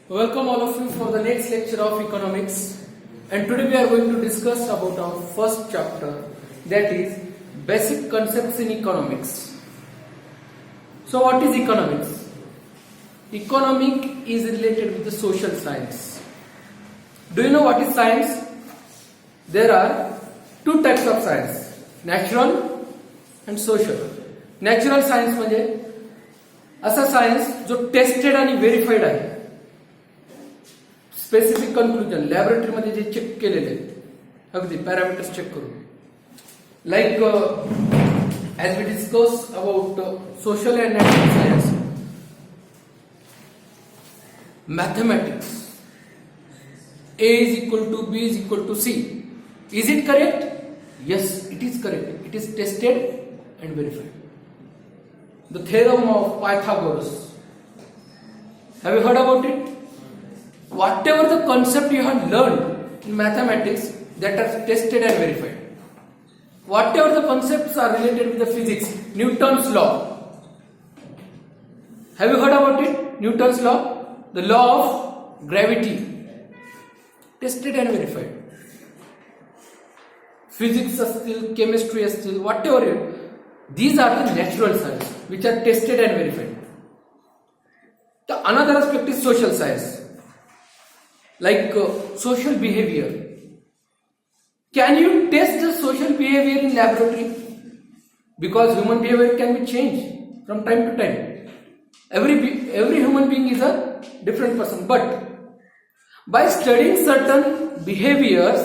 Welcome all of you for the next lecture of economics, and today we are going to discuss about our first chapter, that is basic concepts in economics. So what is economics? Economic is related with the social science. Do you know what is science? There are two types of science, natural and social. Natural science म्हणजे असा science जो tested आणि verified आहे, specific conclusion laboratory मध्ये जे check केलेले आहेत, अगदी पॅरामीटर्स चेक करून, like as we discuss about social and natural science, mathematics, A is equal to B is equal to C. Is it correct? Yes, it is correct. It is tested and verified. The theorem of Pythagoras. Have you heard about it? Whatever the concept you have learned in mathematics that are tested and verified. Whatever the concepts are related with the physics, Newton's law. Have you heard about it? Newton's law, the law of gravity, tested and verified. Physics astil, chemistry astil, whatever it, these are the natural science which are tested and verified. The another aspect is social science, like social behavior. Can you test the social behavior in laboratory? Because human behavior can be changed from time to time. Every human being is a different person, but by studying certain behaviors,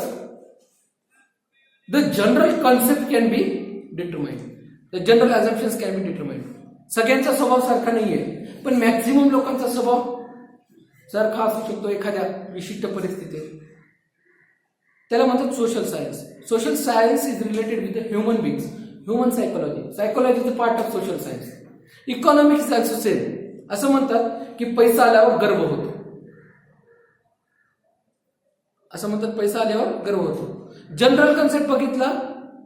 the general concept can be determined. The general assumptions can be determined. सगळ्यांचा स्वभाव सारखा नाहीये, पण maximum लोकांचा स्वभाव सारखा असू शकतो एखाद्या विशिष्ट परिस्थितीत. त्याला म्हणतात social science. Social science is related with the human beings, human psychology. Psychology is a part of social science. Economics is also same. असं म्हणतात की पैसा आल्यावर गर्व होतो. असं म्हणतात पैसा आल्यावर गर्व होतो. जनरल कन्सेप्ट बघितला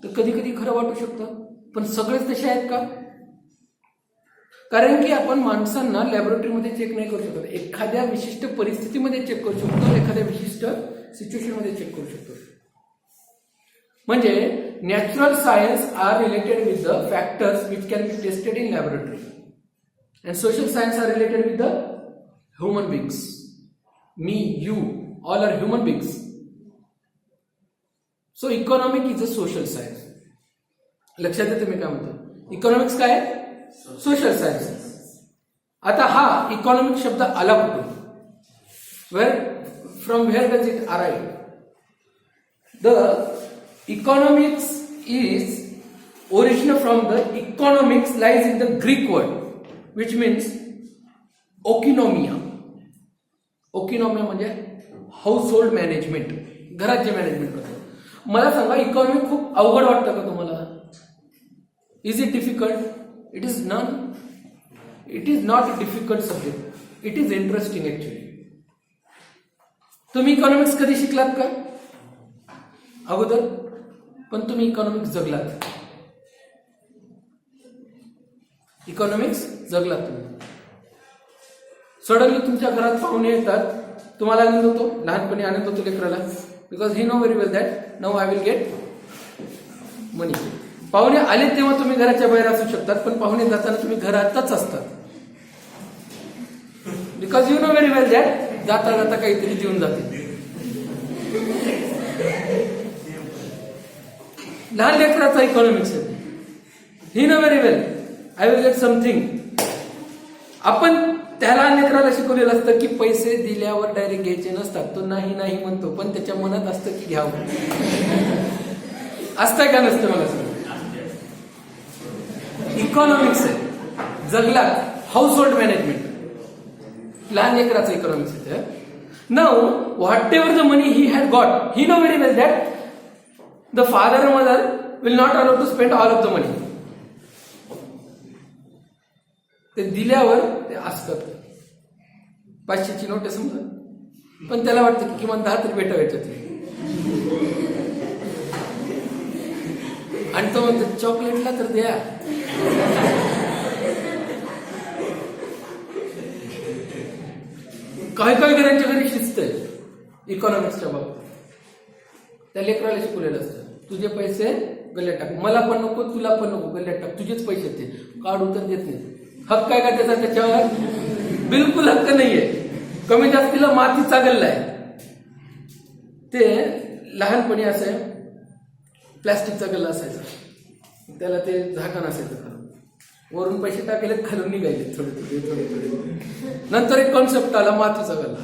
तर कधी कधी खरं वाटू शकतं, पण सगळेच तसे आहेत का? कारण की आपण माणसांना लॅबोरेटरीमध्ये चेक नाही करू शकत. एखाद्या विशिष्ट परिस्थितीमध्ये चेक करू शकतो, एखाद्या विशिष्ट सिच्युएशनमध्ये चेक करू शकतो. म्हणजे natural science are related with the factors which can be tested in laboratory, and social science are related with the human beings. Me, you, all are human beings. So economic is a social science. लक्षात येते मी काय म्हणतो? Economics काय आहे? Social science. आता हा economic शब्द आला कुठून? From where does it arrive? The economics is origin from the economics lies in the Greek word which means oikonomia. Oikonomia म्हणजे हाऊस होल्ड मॅनेजमेंट, घरात जे मॅनेजमेंट करतो. मला सांगा, इकॉनॉमी खूप अवघड वाटतं का तुम्हाला? Is it difficult? It is non. It is not a difficult subject. It is interesting actually. तुम्ही इकॉनॉमिक्स कधी शिकलात का? अगोदर. पण तुम्ही इकॉनॉमिक्स जगलात. इकॉनॉमिक्स जगलात तुम्ही. सडनली तुमच्या घरात पाहुणे येतात, तुम्हाला आनंद होतो. लहानपणी आनंद होतो लेकराला, because he know very well that now I will get money. पाहुणे आले तेव्हा तुम्ही घराच्या बाहेर असू शकतात, पण पाहुणे जाताना तुम्ही घरातच असतात, because you know very well that जाता जाता काहीतरी जीवन जाते. लहान लेकराचा इकॉनॉमिक्स आहे. He know very well I will get something. आपण त्याला लेकराला शिकवलेलं असतं की पैसे दिल्यावर डायरेक्ट घ्यायचे नसतात. तो नाही नाही म्हणतो, पण त्याच्या मनात असतं की घ्यावं. असतंय का नसतं? मला सांग. इकॉनॉमिक्स आहे जगलात. हाऊस होल्ड मॅनेजमेंट लहान लेकराचं इकॉनॉमिक्स आहे. Now whatever the money he had got, he know very well that the father and mother will not allow to spend all of the money. ते दिल्यावर ते असतात. 500ची note आहे समजा, पण त्याला वाटतं की किमान 10 तरी भेटावं याच्यातली. आणि तो म्हणतो चॉकलेटला तर द्या. काही काही घरांच्या घरी शिस्त आहे इकॉनॉमिक्सच्या बाबतीत. त्या लेकराला शिकवलेलं असतं, तुझे पैसे गल्ल्यात टाक, मला पण नको तुला पण नको, गल्ल्यात टाक, तुझेच पैसे ते काढू तर देत नाही. हक्क आहे का त्याचा त्याच्यावर? बिलकुल हक्क नाहीये. कमी जास्तीला मातीचा गल्ला आहे. ते लहानपणी असं प्लॅस्टिकचा गल्ला असायचा, त्याला ते झाकण असायचं खरं, वरून पैसे टाकले खालून निघायचे थोडे थोडे थोडे थोडे. नंतर एक कॉन्सेप्ट आला मातीचा गल्ला,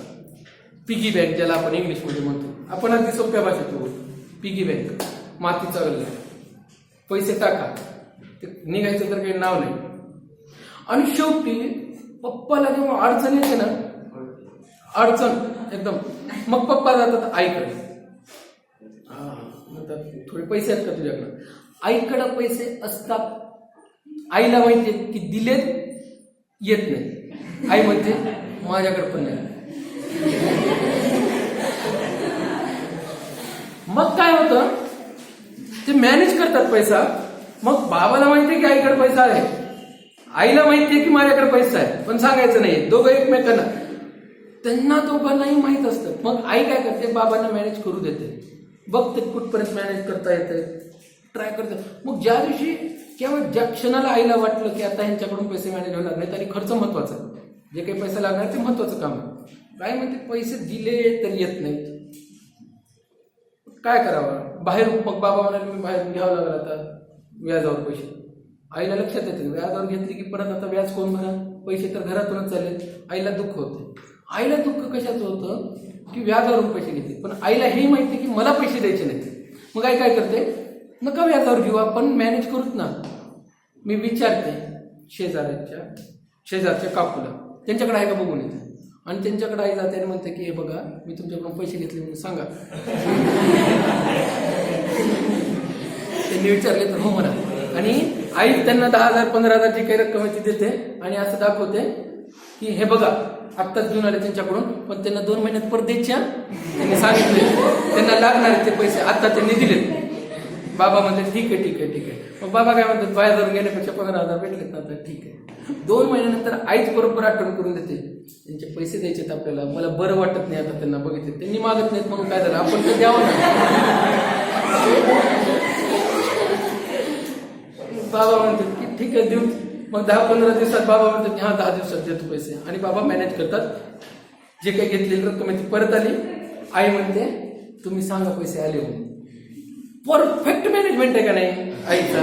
पिगी बँक, ज्याला आपण इंग्लिशमध्ये म्हणतो, आपण अगदी सोप्या भाषेत बोलतो. पिगी बँक, मातीचा गल्ला, पैसे टाका, ते निघायचं तर काही नाव नाही. आणि शेवटी पप्पाला जेव्हा अडचण येते ना, अडचण एकदम, मग पप्पा जातात आईकडे. थोडे पैसे आहेत का तुझ्याकडे? आईकडे पैसे असतात, आईला माहिती की दिलेत येत नाही. आई म्हणते माझ्याकडे पण नाही. मग काय होतं, ते मॅनेज करतात पैसा. मग बाबाला माहितीये की आईकडे पैसा आहे, आईला माहितीये की माझ्याकडे पैसा आहे, पण सांगायचं नाही. दोघं एकमेकांना, त्यांना दोघांनाही माहित असतं. मग आई काय करते, बाबांना मॅनेज करू देते, बघते कुठपर्यंत मॅनेज करता येते, ट्राय करते. मग ज्या दिवशी किंवा ज्या क्षणाला आईला वाटलं की आता ह्यांच्याकडून पैसे मॅनेज होणार नाही, तरी खर्च महत्वाचा, जे काही पैसे लागणार ते महत्वाचं काम आहे. काय म्हणते, पैसे दिले तरी येत नाहीत, काय करावं? बाहेर, मग बाबा म्हणाले मी बाहेरून घ्यावं लागलं आता व्याजावर पैसे. आईला लक्षात येते व्याजावर घेतले की परत आता व्याज कोण भरा, पैसे तर घरातूनच चालले. आईला दुःख होते. आईला दुःख कशाचं होतं की व्याजावरून पैसे घेतले, पण आईला हे माहिती की मला पैसे द्यायचे नाहीत. मग आई काय करते, नका व्याजावर घेऊ, आपण मॅनेज करूत ना. मी विचारते शेजारच्या काकूला, त्यांच्याकडे आहे का बघून येते. आणि त्यांच्याकडे आई जाते आणि म्हणते की हे बघा मी तुमच्याकडून पैसे घेतले म्हणून सांगा. त्यांनी विचारले तर हो म्हणा. आणि आई त्यांना 10,000 15,000 जी काही रक्कम आहे ती देते आणि असं दाखवते की हे बघा आत्ताच घेऊन आले त्यांच्याकडून, पण त्यांना 2 महिन्यात परत द्यायच्या, त्यांनी सांगितले त्यांना लागणार ते पैसे, आता त्यांनी दिलेत. बाबा म्हणतात ठीक आहे ठीक आहे ठीक आहे. मग बाबा काय म्हणतात, बाहेर जाऊन गेल्यापेक्षा 15,000 भेटलेत ना, तर ठीक आहे. 2 महिन्यानंतर आईच बरोबर आठवण करून देते, त्यांचे पैसे द्यायचेत आपल्याला, मला बरं वाटत नाही आता त्यांना बघितले, त्यांनी मागत नाहीत म्हणून काय झालं, आपण तर द्यावं ना. बाबा म्हणतात की ठीक आहे देऊ. मग 10-15 दिवसात बाबा म्हणतात की हा 10 दिवसात देतो पैसे, आणि बाबा मॅनेज करतात. जे काही घेतलेली रक्कम आहे ती परत आली. आई म्हणते तुम्ही सांगा पैसे आले म्हणून. परफेक्ट मॅनेजमेंट आहे का नाही आईचा?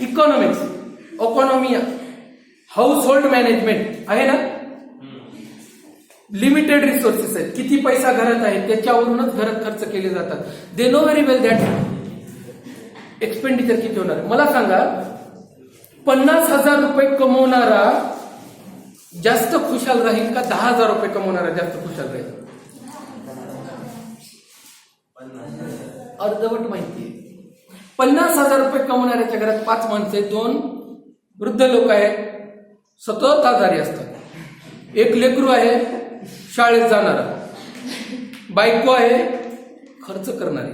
इकॉनॉमिक्स, इकॉनॉमिया, हाऊस होल्ड मॅनेजमेंट आहे ना. लिमिटेड रिसोर्सेस आहेत, किती पैसा घरात आहे त्याच्यावरूनच घरात खर्च केले जातात. They know very well that expenditure किती होणार. मला सांगा, 50,000 रुपये कमवणारा जास्त खुशाल राहील का 10,000 रुपये कमवणारा जास्त खुशाल राहील? अर्धवट माहिती आहे. 50,000 रुपये कमवणाऱ्याच्या घरात 5 माणसं आहेत, 2 वृद्ध लोक आहेत, सतत आजारी असतात, 1 लेकरू आहे शाळेत जाणारा, बायको आहे खर्च करणारी.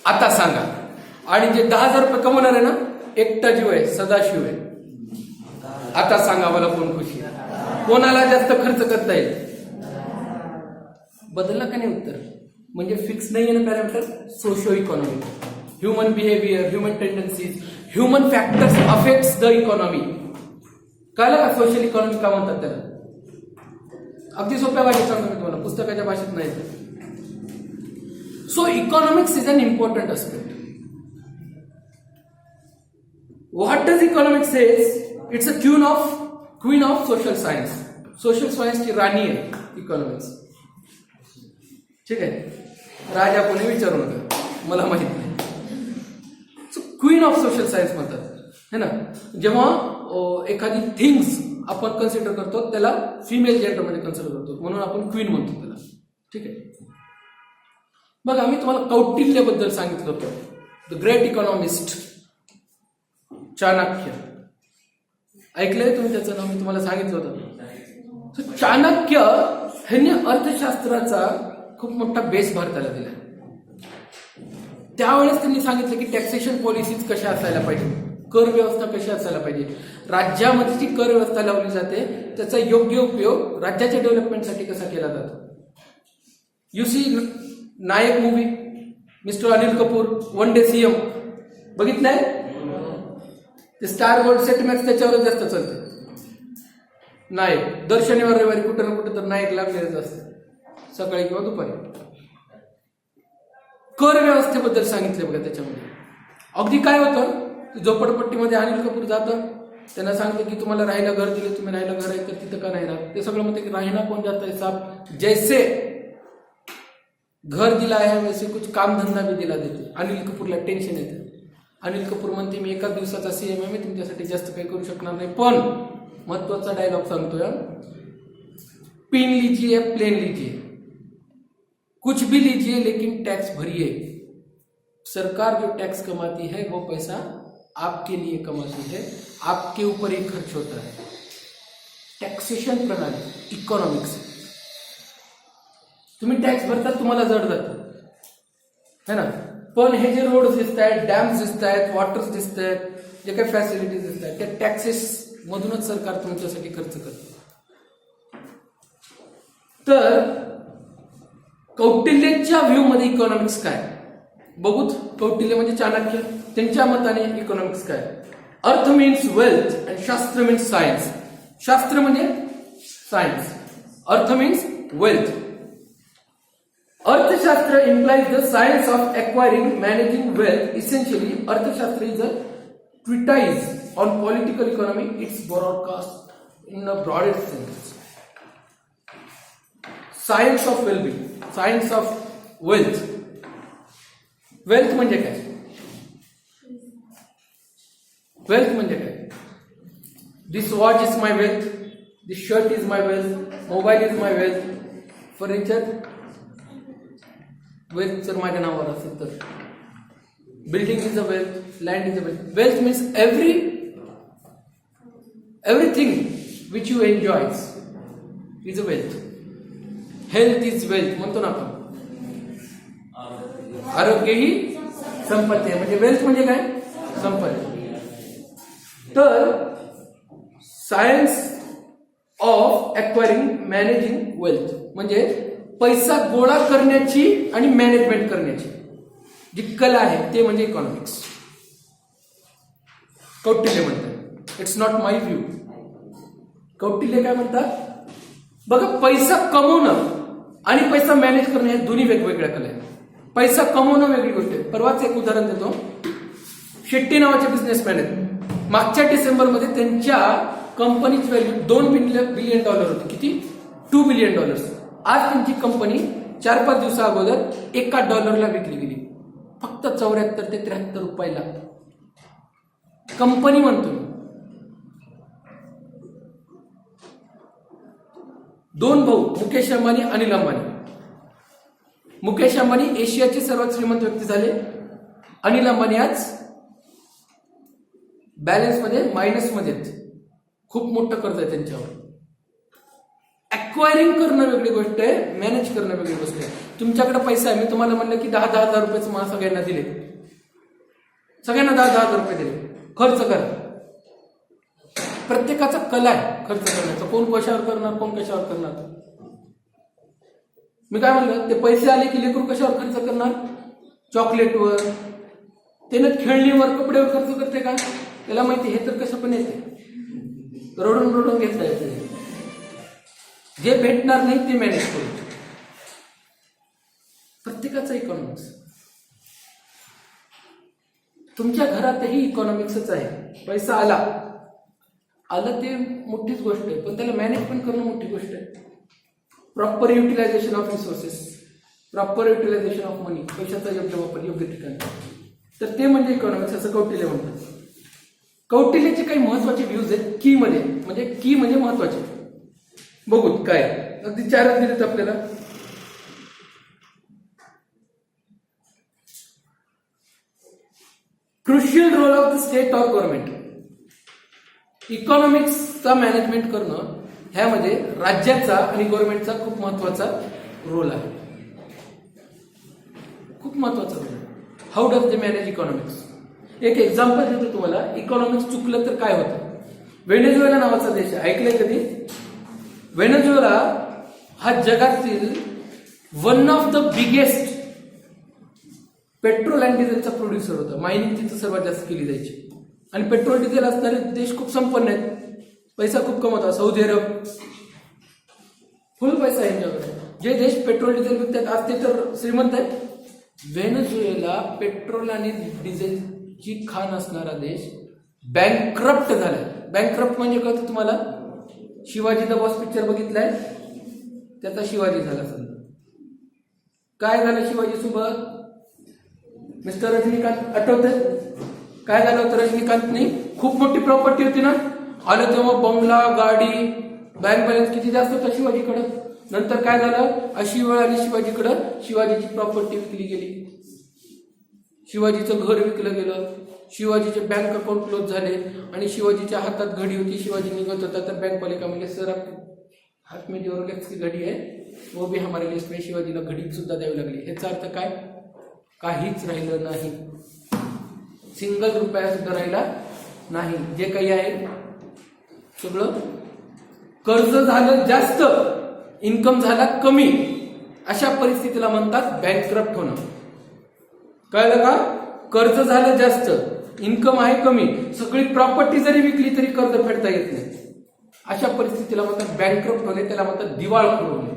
आता सांगा, आणि जे 10,000 रुपये कमवणार आहे ना, एकटा जीव आहे, सदाशिव आहे. आता सांगा मला कोण खुशी, कोणाला जास्त खर्च करता येईल? बदललं का नाही उत्तर? म्हणजे फिक्स नाही आहे ना parameter. Socio economic, human behaviour, human tendencies, human factors affects the economy. कळलं का सोशल इकॉनॉमी का म्हणतात त्याला? अगदी सोप्या भाषेत सांगतो मी तुम्हाला, पुस्तकाच्या भाषेत नाही. So economics is an important aspect. What does economics says? It's a queen of social science. Social सायन्सची राणी आहे इकॉनॉमिक्स. ठीक आहे, राजा कोणी विचारू नका, मला माहित नाही. क्वीन ऑफ सोशल सायन्स म्हणतात है ना. जेव्हा एखादी थिंग्स आपण कन्सिडर करतो त्याला फिमेल जेंडरमध्ये कन्सिडर करतो, म्हणून आपण क्वीन म्हणतो त्याला. ठीक आहे. बघा, मी तुम्हाला कौटिल्यबद्दल सांगितलं होतं. The great economist Chanakya. ऐकलंय तुम्ही त्याचं नाव? मी तुम्हाला सांगितलं होतं. चाणक्य ह्यांनी अर्थशास्त्राचा खूप मोठा बेस भारताला दिला. त्यावेळेस त्यांनी सांगितलं की टॅक्सेशन पॉलिसीज कशा असायला पाहिजे. कर व्यवस्था कशी असायला पाहिजे, राज्यामध्ये जी कर व्यवस्था लावली जाते त्याचा योग्य उपयोग राज्याच्या डेव्हलपमेंटसाठी कसा केला जातो. You see Nayak movie, mister Anil Kapoor, one day CM बघितलंय. ते स्टार गोल्ड सेट मॅक्स त्याच्यावरच जास्त चालते. नायक दर शनिवार रविवारी कुठं ना कुठं तर नायक लागलेलंच असतं, सकाळी किंवा दुपारी. कर व्यवस्थेबद्दल सांगितले बघा त्याच्यामध्ये. अगदी काय होतं, झोपडपट्टीमध्ये अनिल कपूर जातं, त्यांना सांगतं की तुम्हाला राहायला घर दिले, तुम्ही राहायला घर आहे तर तिथं का नाही राहत. ते सगळं म्हणते की राहना कोण जाता है साहब, जैसे घर दिला है वैसे कुछ काम धंदा भी दिला देते. अनिल कपूरला टेन्शन येतं. अनिल कपूर म्हणते मी एका दिवसाचा सीएम आहे, मी तुमच्यासाठी जास्त काही करू शकणार नाही. पण महत्वाचा डायलॉग सांगतोय, पिन लीजिए प्लेन लीजिए, कुछ भी लीजिए लेकिन टैक्स भरिए. सरकार जो टैक्स कमाती है वो पैसा आपके लिए कमाती है, आपके ऊपर ही खर्च होता है. टॅक्सेशन प्रणाली इकॉनॉमिक्स. तुम्ही टॅक्स भरतात तुम्हाला जड जातं है ना, पण हे जे रोड दिसत आहेत, डॅम्स दिसत आहेत, वॉटर्स दिसत आहेत, जे काही फॅसिलिटीज दिसत आहेत, त्या टॅक्सेस मधूनच सरकार तुमच्यासाठी खर्च करतं. तर कौटिल्यच्या व्ह्यू मध्ये इकॉनॉमिक्स काय बघूत. कौटिल्य म्हणजे चाणक्य, त्यांच्या मताने इकॉनॉमिक्स काय. अर्थ मीन्स वेल्थ अँड शास्त्र मीन्स सायन्स. शास्त्र म्हणजे सायन्स, अर्थ मीन्स वेल्थ. अर्थशास्त्र implies the science of acquiring, managing wealth. Essentially, अर्थशास्त्र is a treatise on political economy. It's broadcast in a broadest sense. Science of well-being, science of wealth. Wealth म्हणजे काय? Wealth म्हणजे काय? This watch is my wealth. This shirt is my wealth. Mobile is my wealth. Furniture. Wealth जर माझ्या नावावर असेल तर. Building is a wealth, land is a wealth. Wealth means everything which you enjoys is a wealth. Health is wealth म्हणतो ना आपण. आरोग्य ही संपत्ती आहे. म्हणजे वेल्थ म्हणजे काय? संपत्ती. तर science of acquiring managing wealth म्हणजे पैसा गोळा करण्याची आणि मॅनेजमेंट करण्याची जी कला आहे ते म्हणजे इकॉनॉमिक्स. कौटिल्य म्हणतात. It's not my view. Kautilya काय म्हणतात बघा, पैसा कमवणं आणि पैसा मॅनेज करणं या दोन्ही वेगवेगळ्या कला आहेत. पैसा कमवणं वेगळी गोष्ट आहे. परवाच एक उदाहरण देतो. शेट्टी नावाचे बिझनेसमॅन आहेत. मागच्या डिसेंबरमध्ये त्यांच्या कंपनीची व्हॅल्यू $2 बिलियन होती. किती? $2 बिलियन. आज त्यांची कंपनी 4-5 दिवसा अगोदर $1 विकली गेली. फक्त 74 ते 73 रुपयाला. कंपनी म्हणतो. 2 भाऊ मुकेश अंबानी, अनिल अंबानी. मुकेश अंबानी एशियाचे सर्वात श्रीमंत व्यक्ती झाले. अनिल अंबानी आज बॅलन्स मध्ये मायनस मध्ये. खूप मोठं कर्ज आहे त्यांच्यावर. एक्वायरिंग करणं वेगळी गोष्ट आहे, मॅनेज करणं वेगळी गोष्ट आहे. तुमच्याकडे पैसा आहे, मी तुम्हाला म्हणलं की 10,000 रुपयाचं मला सगळ्यांना दिले, सगळ्यांना 10,000 रुपये दिले, खर्च करा. प्रत्येकाचा कला आहे खर्च करण्याचा. कोण कशावर करणार, कोण कशावर करणार. मी काय म्हणलं, ते पैसे आले की लेकरू कशावर खर्च करणार? चॉकलेटवर, त्यानं खेळणीवर, कपड्यावर खर्च करते का? त्याला माहिती हे तर कसं पण येते, रडून रडून घेता येते. जे भेटणार नाही ते मॅनेज करू. प्रत्येकाचं इकॉनॉमिक्स. तुमच्या घरातही इकॉनॉमिक्सच आहे. पैसा आलं ते मोठीच गोष्ट आहे, पण त्याला मॅनेज पण करणं मोठी गोष्ट आहे. Proper utilisation of resources, proper utilisation of money, पैशाचा योग्य वापर योग्य ठिकाणी, तर ते म्हणजे इकॉनॉमिक्स, असं कौटिल्य म्हणतात. कौटिल्याचे काही महत्वाचे व्ह्यूज आहेत की मध्ये, म्हणजे की म्हणजे महत्वाचे. बघू काय, अगदी 4 दिलेत आपल्याला. Crucial role of the state or government. इकॉनॉमिक्सचा मॅनेजमेंट करणं ह्यामध्ये राज्याचा आणि गव्हर्नमेंटचा खूप महत्वाचा रोल आहे. खूप महत्वाचा रोल आहे. How does they manage economics. एक एक्झाम्पल देतो तुम्हाला, इकॉनॉमिक्स चुकलं तर काय होतं. व्हेनेझुएला नावाचा देश आहे, ऐकलंय कधी? व्हेनेझुएला हा जगातील one of the biggest petrol and डिझेलचा प्रोड्युसर होता. मायनिंग तिथं सर्वात जास्त केली जायची आणि पेट्रोल डिझेल असणारे देश खूप संपन्न आहेत, पैसा खूप कमवतात. सौदी अरब फुल पैसा आहे यांच्याकडे. जे देश पेट्रोल डिझेल विकतात आज ते तर श्रीमंत आहेत. व्हेनेझुएला पेट्रोल आणि डिझेलची खाण असणारा देश बँकरप्ट झालाय. बँकरप्ट म्हणजे कळतं तुम्हाला? शिवाजी द बॉस पिक्चर बघितलाय, त्याचा शिवाजी झाला समजा. काय झालं शिवाजी सोबत? मिस्टर रजनीकांत आठवतंय काय झालं होतं? रजनीकांतनी खूप मोठी प्रॉपर्टी होती ना, आलं तेव्हा बंगला, गाडी, बँक बॅलन्स किती जास्त होता शिवाजीकडे. नंतर काय झालं? अशी वेळ आली शिवाजीकडे, शिवाजीची प्रॉपर्टी विकली गेली, शिवाजीचं घर विकलं गेलं, शिवाजीचे बँक अकाउंट क्लोज झाले आणि शिवाजीच्या हातात घडी होती. शिवाजी निघत होता तर बँक का म्हणजे सर हात में जो रोलेक्स की घडी आहे वो भी हमारे लिस्ट में. शिवाजीला घडी सुद्धा द्यावी लागली. ह्याचा अर्थ काय? काहीच राहिलं नाही, सिंगल रुपया सुद्धा राहिला नाही. जे काही आहे सगळं कर्ज झालं जास्त, इन्कम झाला कमी. अशा परिस्थितीला म्हणतात बँकरप्ट होणं. कळलं का? कर्ज झालं जास्त, इन्कम आहे कमी, सगळी प्रॉपर्टी जरी विकली तरी कर्ज फेडता येत नाही. अशा परिस्थितीला म्हणतात बँकरप्ट होणे, त्याला म्हणतात दिवाळखोर होणे.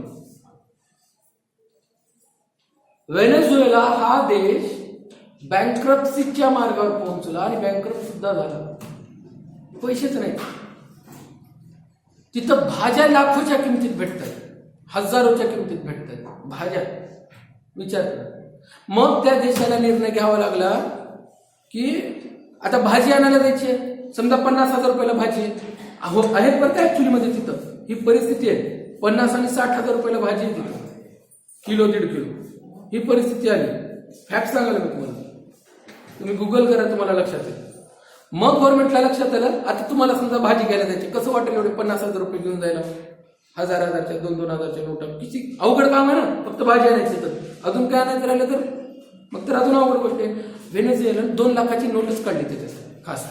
व्हेनेझुएला हा देश बँकरप्सीच्या मार्गावर पोहोचला आणि बँकरप्ट सुद्धा झाला. पैसेच नाही. तिथं भाज्या लाखोच्या किमतीत भेटतात, हजारोच्या किमतीत भेटतात भाज्या. विचार करा. मग त्या देशाला निर्णय घ्यावा लागला की आता भाजी आणायला जायची, समजा 50,000 रुपयाला भाजी आहे बरं का ऍक्च्युली मध्ये तिथं ही परिस्थिती आहे. 50 आणि 60,000 रुपयाला भाजी आहे तिथं, किलो 1.5 किलो. ही परिस्थिती आली. फॅक्ट सांगायला मी तुम्हाला, तुम्ही गुगल करा, तुम्हाला लक्षात येईल. मग गव्हर्नमेंटला लक्षात आलं आता तुम्हाला समजा भाजी घ्यायला जायची, कसं वाटेल एवढे 50,000 रुपये घेऊन जायला, 1,000-1,000च्या 2,000-2,000च्या नोटा. किती अवघड काम आहे ना, फक्त भाजी आणायची. तर अजून काय आणायचं राहिलं तर मग तर अजून अवघड गोष्ट आहे. व्हेनेझुएला 2 लाखाची नोटच काढली त्याच्यासाठी खास.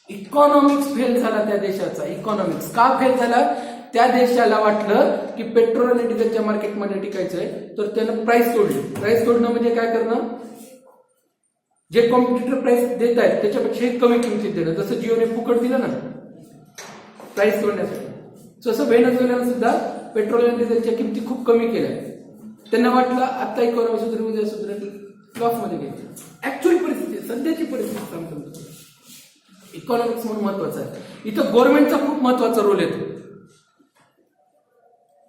इकॉनॉमिक्स फेल झाला त्या देशाचा. इकॉनॉमिक्स का फेल झाला? त्या देशाला वाटलं की पेट्रोल आणि डिझेलच्या मार्केटमध्ये टिकायचंय, तर त्यानं प्राइस तोडली. प्राइस तोडणं म्हणजे काय करणं? जे कॉम्पिटिटर प्राइस देत आहेत त्याच्यापेक्षा कमी किमतीत देणं. जसं जिओने फुकट दिलं ना प्राइस तोडण्यासाठी, तसं व्हेनेझुएलाने सुद्धा पेट्रोल आणि डिझेलच्या किमती खूप कमी केल्या. त्यांना वाटलं आता इकॉनॉमी सुधारेल, उद्या सुधारेल, लॉस मध्ये घ्यायचं. ऍक्च्युअली परिस्थिती, सध्याची परिस्थिती सांगतो. इकॉनॉमिक्स म्हणून महत्वाचं आहे. इथं गव्हर्नमेंटचा खूप महत्वाचा रोल येतो.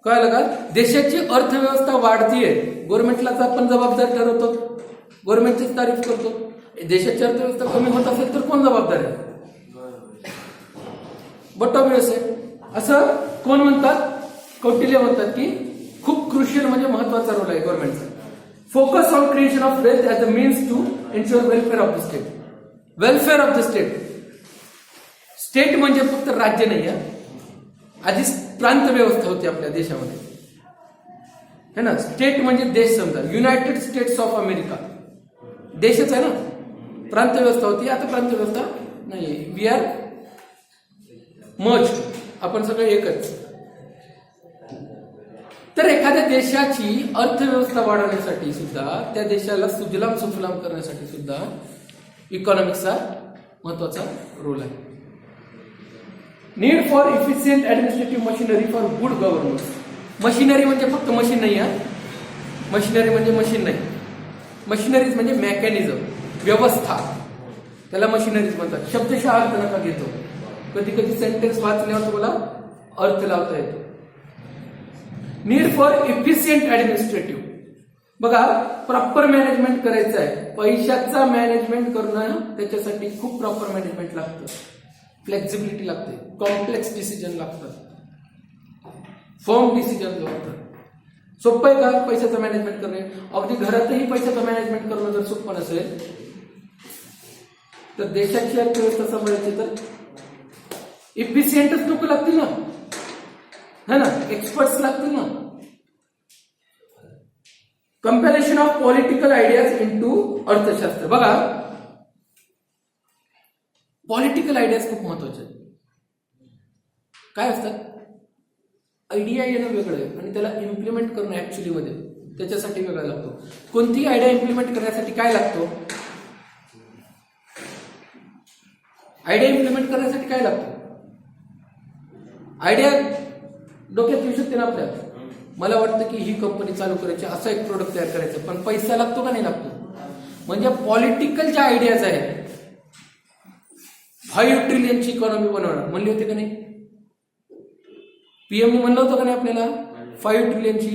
कळलं का? देशाची अर्थव्यवस्था वाढतीये, गव्हर्नमेंटलाच आपण जबाबदार ठरवतो, गव्हर्नमेंटचीच तारीफ करतो. देशाची अर्थव्यवस्था कमी होत असेल तर कोण जबाबदार आहे? बट ऑब्वियस आहे. असं कोण म्हणतात? कौटिल्य म्हणतात की खूप क्रुशियल म्हणजे महत्वाचा रोल आहे गव्हर्नमेंटचा. Focus on creation of wealth as a means to ensure welfare of the state. Welfare of the state. State म्हणजे फक्त राज्य नाही आहे, आधी प्रांत व्यवस्था होती आपल्या देशामध्ये है ना. स्टेट म्हणजे देश. समजा युनायटेड स्टेट्स ऑफ अमेरिका देशच आहे ना. प्रांत व्यवस्था होती, आता प्रांत व्यवस्था नाहीये. वी आर मर्ज, आपण सगळे एकच. तर एखाद्या देशाची अर्थव्यवस्था वाढवण्यासाठी सुद्धा, त्या देशाला सुजलाम सुफलाम करण्यासाठी सुद्धा इकॉनॉमिक्सचा महत्वाचा रोल आहे. Need for efficient administrative machinery for good governance. Machinery म्हणजे फक्त मशीन नाही आहे. मशिनरी म्हणजे मशीन नाही. मशिनरीज म्हणजे मेकॅनिझम, व्यवस्था, त्याला मशिनरीज म्हणतात. शब्दशः अर्थ नका घेतो. कधी कधी सेंटेन्स वाचल्यावर तुम्हाला अर्थ लावता येतो. Need for efficient administrative. बघा, प्रॉपर मॅनेजमेंट करायचं आहे. पैशाचा मॅनेजमेंट करणं, त्याच्यासाठी खूप प्रॉपर मॅनेजमेंट लागतं, फ्लेक्झिबिलिटी लागते, कॉम्प्लेक्स डिसिजन लागतात, फर्म डिसिजन लागतात. सोपं आहे का पैशाचं मॅनेजमेंट करणे? अगदी घरातही पैशाचं मॅनेजमेंट करणं जर सोपं नसेल तर देशाची अर्थव्यवस्था सांभाळायची तर इफिशियंटच लोक लागतील ना, है ना, एक्सपर्ट्स लागतील ना. Comparison of political ideas into अर्थशास्त्र. बघा, पॉलिटिकल आयडियाज खूप महत्वाचे आहेत. काय असतात? आयडिया येणं वेगळं आहे आणि त्याला इम्प्लिमेंट करणं ऍक्च्युअली मध्ये त्याच्यासाठी वेगळा लागतो. कोणती आयडिया इम्प्लिमेंट करण्यासाठी काय लागतो? आयडिया इम्प्लिमेंट करण्यासाठी काय लागतं? आयडिया डोक्यात येऊ शकते ना आपल्या. मला वाटतं की ही कंपनी चालू करायची, असं एक प्रोडक्ट तयार करायचं, पण पैसा लागतो का नाही लागतो? म्हणजे पॉलिटिकल ज्या आयडियाज आहेत, 5 ट्रिलियनची इकॉनॉमी बनवणार म्हणली होती का नाही? पीएमने म्हणलं होतं का नाही आपल्याला 5 ट्रिलियनची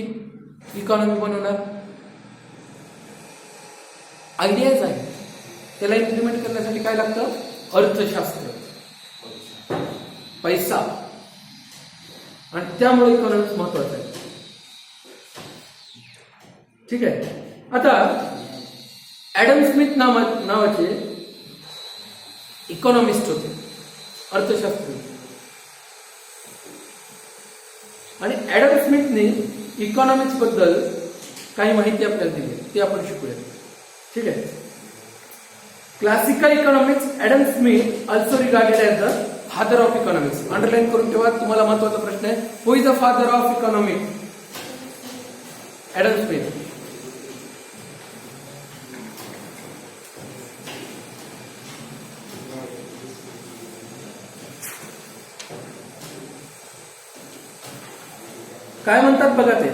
इकॉनॉमी बनवणार? आयडियाज आहे, त्याला इम्प्लिमेंट करण्यासाठी काय लागतं? अर्थशास्त्र, पैसा, आणि त्यामुळे इकॉनॉमिक्स महत्वाचं आहे. ठीक आहे. आता ऍडम स्मिथ नावाचे इकॉनॉमिस्ट होते, अर्थशास्त्री. आणि ऍडम स्मिथने इकॉनॉमिक्स बद्दल काही माहिती आपल्याला दिली, ते आपण शिकूया. ठीक आहे. Classical economics, Adam Smith also regarded as the father of economics. Underline करून ठेवा, तुम्हाला महत्वाचा प्रश्न आहे. Who is the father of economics? Adam Smith. काय म्हणतात बघा ते.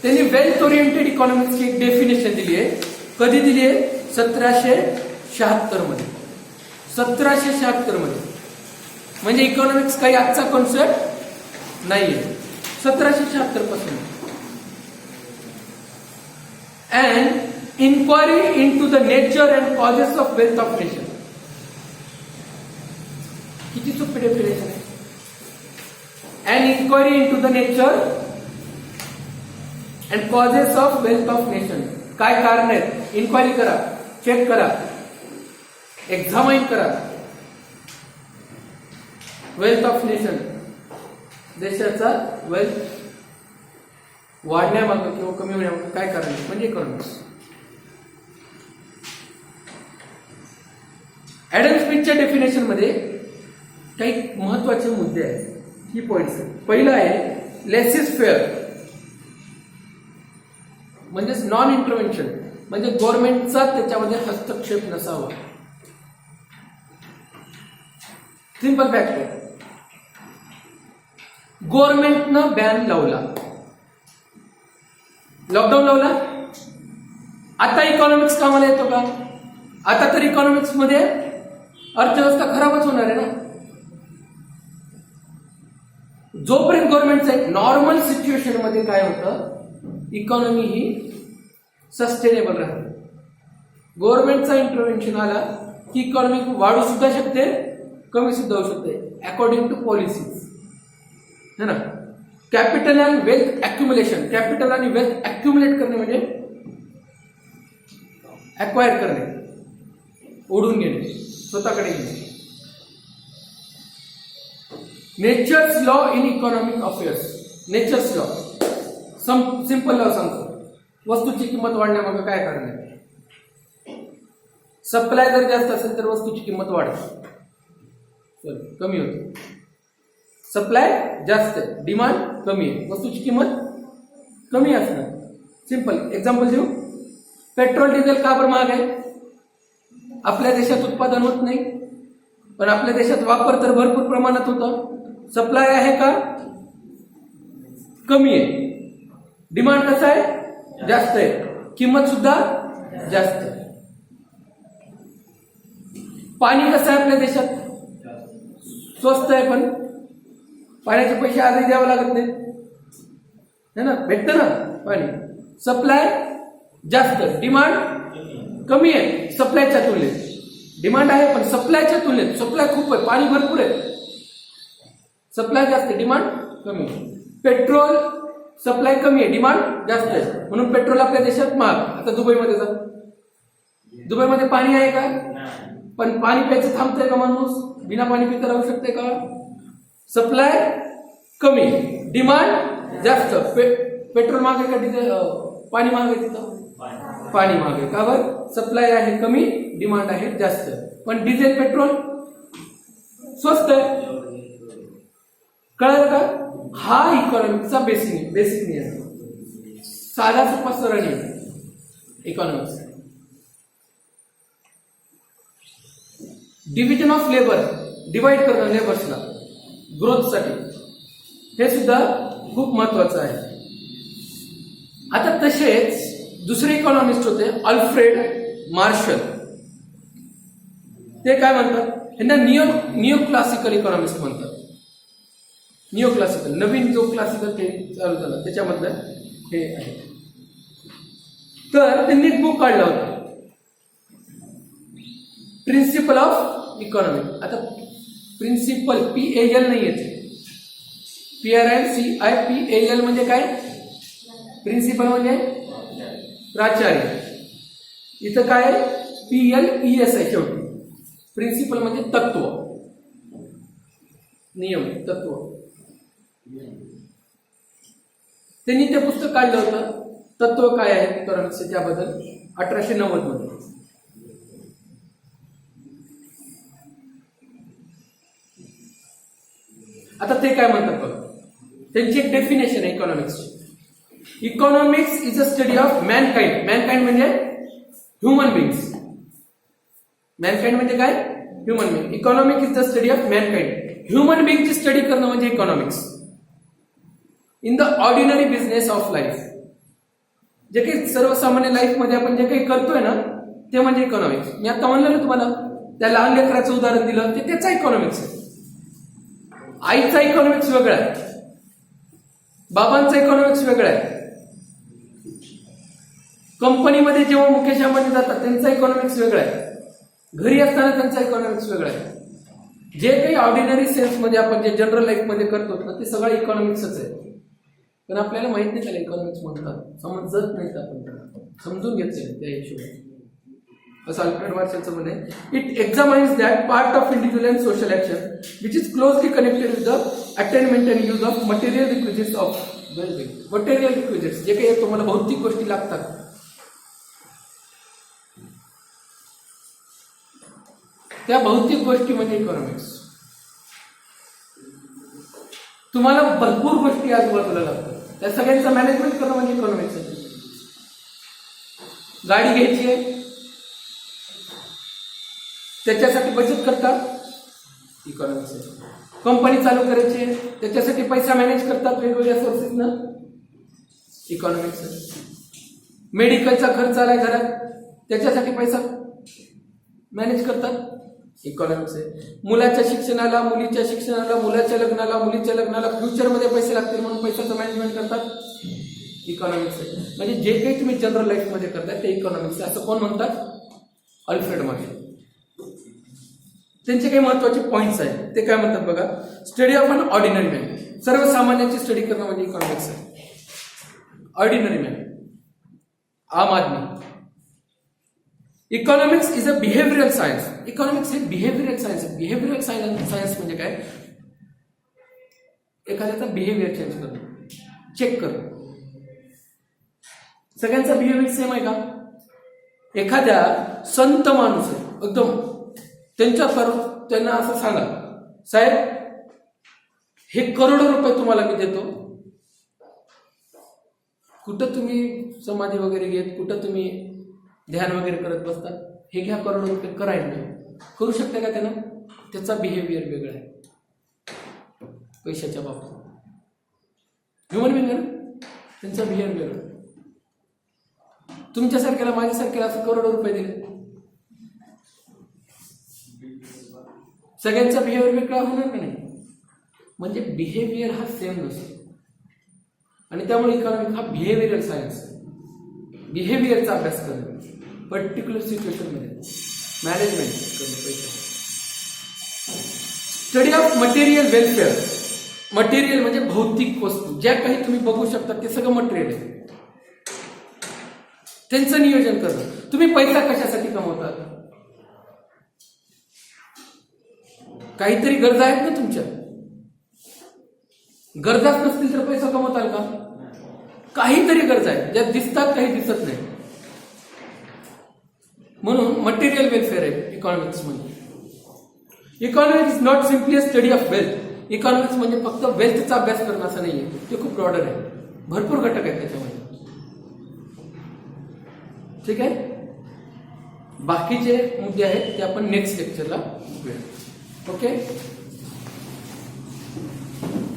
त्यांनी वेल्थ ओरिएंटेड इकॉनॉमिक्सची एक डेफिनेशन दिली आहे. कधी दिली आहे? 1776 मध्ये. 1776 मध्ये. म्हणजे इकॉनॉमिक्स काही आजचा कॉन्सेप्ट नाहीये. 1776 पासून. And inquiry into the nature and causes of wealth of nation. किती सोपी डेफिनेशन आहे. An inquiry into the nature and causes of wealth of nation. काय कारण आहेत? इन्क्वायरी करा, चेक करा, एक्झामाइन करा. वेल्थ ऑफ नेशन, देशाचा वेल्थ वाढण्यामागं किंवा कमी होण्यामागं काय कारण आहे? म्हणजे इकॉनॉमिक्स. ऍडम स्मिथच्या डेफिनेशन मध्ये काही महत्वाचे मुद्दे आहेत, की पॉइंट्स. पहिलं आहे लेसिस फेअर, म्हणजेच नॉन इंटरव्हेन्शन, म्हणजे गव्हर्नमेंटचा त्याच्यामध्ये हस्तक्षेप नसावा. सिंपल फॅक्ट आहे, गव्हर्नमेंटनं बॅन लावला, लॉकडाऊन लावला. आता इकॉनॉमिक्स कामाला येतो का? आता तर इकॉनॉमिक्स मध्ये अर्थव्यवस्था खराबच होणार आहे ना. जोपर्यंत गव्हर्नमेंटचा एक नॉर्मल सिच्युएशन मध्ये काय होतं, इकॉनॉमी ही सस्टेनेबल राहते. गव्हर्नमेंटचा इंटरव्हेन्शन आला की इकॉनॉमी वाढू सुद्धा शकते, कमी सुद्धा होऊ शकते, अकॉर्डिंग टू पॉलिसीज, है ना. Capital and wealth accumulation. Capital आणि वेल्थ अक्युमुलेट करणे म्हणजे अक्वायर करणे, ओढून घेणे, स्वतःकडे घेणे. Nature's law in economic affairs. Nature's law, simple law सांगतो, वस्तूची किंमत वाढण्यामागे काय कारण आहे? सप्लाय जर जास्त असेल तर वस्तूची किंमत वाढते, कमी होते. सप्लाय जास्त आहे, डिमांड कमी आहे, वस्तूची किंमत कमी असणार. सिंपल एक्झाम्पल देऊ. पेट्रोल डिझेल का बरं महाग आहे? आपल्या देशात उत्पादन होत नाही, पण आपल्या देशात वापर तर भरपूर प्रमाणात होतं. सप्लाय आहे का? कमी आहे. डिमांड कसं आहे? जास्त आहे. किंमत सुद्धा जास्त आहे. पाणी कसं आहे आपल्या देशात? स्वस्त आहे, पण पाण्याचे पैसे आजही द्यावे लागत नाही, है ना, भेटतं ना पाणी. सप्लाय जास्त, डिमांड कमी आहे. सप्लायच्या तुलनेत डिमांड आहे, पण सप्लायच्या तुलनेत सप्लाय खूप आहे, पाणी भरपूर आहे. सप्लाय जास्त आहे, डिमांड कमी आहे. पेट्रोल सप्लाय कमी आहे, डिमांड जास्त आहे, म्हणून पेट्रोल आपल्या देशात महाग. आता दुबईमध्ये जा, दुबईमध्ये पाणी आहे का? पण पाणी प्यायचं थांबतंय का माणूस? बिना पाणी पिता राहू शकते का? सप्लाय कमी, डिमांड जास्त. पेट्रोल महाग आहे का डिझेल? पाणी महाग आहे तिथं, पाणी महाग आहे. का बरं? सप्लाय आहे कमी, डिमांड आहे जास्त. पण डिझेल पेट्रोल स्वस्त आहे. कळलं का? हा इकॉनॉमिक्सचा बेसिक नियम, साधा सोपा सरळ नियम economics. Division of labour, divide करणं लेबर्सला ग्रोथसाठी, हे सुद्धा खूप महत्वाचं आहे. आता तसेच दुसरे इकॉनॉमिस्ट होते अल्फ्रेड मार्शल. ते काय म्हणतात? यांना निओ क्लासिकल इकॉनॉमिस्ट म्हणतात. निओ क्लासिकल, नवीन जो क्लासिकल ते चालू झालं त्याच्यामधलं हे आहे. तर त्यांनी एक बुक काढला होता, प्रिन्सिपल ऑफ इकॉनॉमी. आता प्रिन्सिपल PAL नाही येते, PRINCIPAL म्हणजे काय? प्रिन्सिपल म्हणजे प्राचार्य. इथं काय PLES आहे शेवटी. प्रिन्सिपल म्हणजे तत्व, नियम, तत्व. त्यांनी ते पुस्तक काढलं होतं, तत्व काय आहे इकॉनॉमिक्स, त्याबद्दल 1890 मध्ये. आता ते काय म्हणतात बघा, त्यांची एक डेफिनेशन आहे इकॉनॉमिक्सची. Economics is a study of mankind. Mankind म्हणजे ह्युमन बिंग्स. मॅनकाइंड म्हणजे काय? Human being. Economic is the study of mankind. Human बिंगची स्टडी करणं म्हणजे इकॉनॉमिक्स. In the ordinary business of life, जे काही सर्वसामान्य लाईफ मध्ये आपण जे काही करतोय ना ते म्हणजे इकॉनॉमिक्स. मी आता म्हणलं ना तुम्हाला, त्या लहान लेकराचं उदाहरण दिलं ते त्याचा इकॉनॉमिक्स आहे. आईचा इकॉनॉमिक्स वेगळा आहे, बाबांचा इकॉनॉमिक्स वेगळा आहे. कंपनीमध्ये जेव्हा मुकेश अंबानी जातात त्यांचा इकॉनॉमिक्स वेगळा आहे, घरी असताना त्यांचा इकॉनॉमिक्स वेगळा आहे. जे काही ऑर्डिनरी सेन्स मध्ये आपण जे जनरल लाईफ मध्ये करतो ना ते सगळं इकॉनॉमिक्सच आहे. पण आपल्याला माहित नाही त्याला इकॉनॉमिक्स म्हणतात, समजत नाही आपण, समजून घेतले त्या हिशोबाने. असं अल्फ्रेड मार्शलचं म्हणे, it examines that part of individual and social action which is closely connected with the attainment and use of material requisites of wellbeing. Material requisites जे काही तुम्हाला भौतिक गोष्टी लागतात, त्या भौतिक गोष्टी म्हणजे इकॉनॉमिक्स. तुम्हाला भरपूर गोष्टी आजूबाजूला लागतात, त्या सगळ्यांचं मॅनेजमेंट करणं म्हणजे इकॉनॉमिक्स आहे. गाडी घ्यायची आहे त्याच्यासाठी बचत करतात, इकॉनॉमिक्स आहे. कंपनी चालू करायची आहे त्याच्यासाठी पैसा मॅनेज करतात वेगवेगळ्या सोर्सेसनं, इकॉनॉमिक्स आहे. मेडिकलचा खर्च आलाय घरात त्याच्यासाठी पैसा मॅनेज करतात, इकॉनॉमिक्स आहे. मुलाच्या शिक्षणाला, मुलीच्या शिक्षणाला, मुलाच्या लग्नाला, मुलीच्या लग्नाला फ्युचरमध्ये पैसे लागतील म्हणून पैशाचं मॅनेजमेंट करतात, इकॉनॉमिक्स आहे. म्हणजे जे काही तुम्ही जनरल लाईफमध्ये करताय ते इकॉनॉमिक्स आहे असं कोण म्हणतात? Alfred Marshall. त्यांचे काही महत्वाचे पॉइंट्स आहेत ते काय म्हणतात बघा. Study of an ordinary man, सर्वसामान्यांची स्टडी करणं म्हणजे इकॉनॉमिक्स आहे. ऑर्डिनरी मॅन, आम आदमी. Economics is a behavioural science. Economics हे बिहेवियरल सायन्स आहे. बिहेवियरल सायन्स म्हणजे काय? एखाद्याचा बिहेवियर चेंज करणं, चेक करणं. सगळ्यांचा बिहेवियर सेम आहे का? एखाद्या संत माणूस आहे एकदम, त्यांना असं सांगा, साहेब हे करोडो रुपये तुम्हाला मी देतो, कुठं तुम्ही समाधी वगैरे घेत, कुठं तुम्ही ध्यान वगैरे करत बसतात, हे घ्या करोडो रुपये, करायला नाही. करू शकता का त्यांना? त्याचा बिहेवियर वेगळा आहे पैशाच्या बाबतीत. ह्युमन बिंग आहे ना, त्यांचा बिहेवियर वेगळा. तुमच्यासारख्याला, माझ्यासारख्याला असं करोडो रुपये दिले, सगळ्यांचा बिहेवियर वेगळा होणार का नाही? म्हणजे बिहेवियर हा सेम नसतो. आणि त्यामुळे इकॉनॉमिक हा बिहेवियरल सायन्स आहे. बिहेवियरचा अभ्यास करणं, पर्टिक्युलर सिच्युएशन मध्ये मॅनेजमेंट करणं. Study of material welfare. Material म्हणजे भौतिक वस्तू, ज्या काही तुम्ही बघू शकता ते सगळं मटेरियल आहे. त्यांचं नियोजन करणं. तुम्ही पैसा कशासाठी कमवतात? काहीतरी गरजा आहेत ना तुमच्या, गरजाच नसतील तर पैसा कमवताल का? काहीतरी गरजा आहेत ज्या दिसतात काही दिसत नाही. म्हणून मटेरियल वेलफेअर आहे इकॉनॉमिक्स म्हणजे. Economics is not simply a study of wealth. Economics म्हणजे फक्त वेल्थचा अभ्यास करणं असं नाहीये, ते खूप ब्रॉडर आहे, भरपूर घटक आहेत त्याच्यामध्ये. ठीक आहे. बाकीचे मुद्दे आहेत ते आपण नेक्स्ट लेक्चरला बघूया. ओके.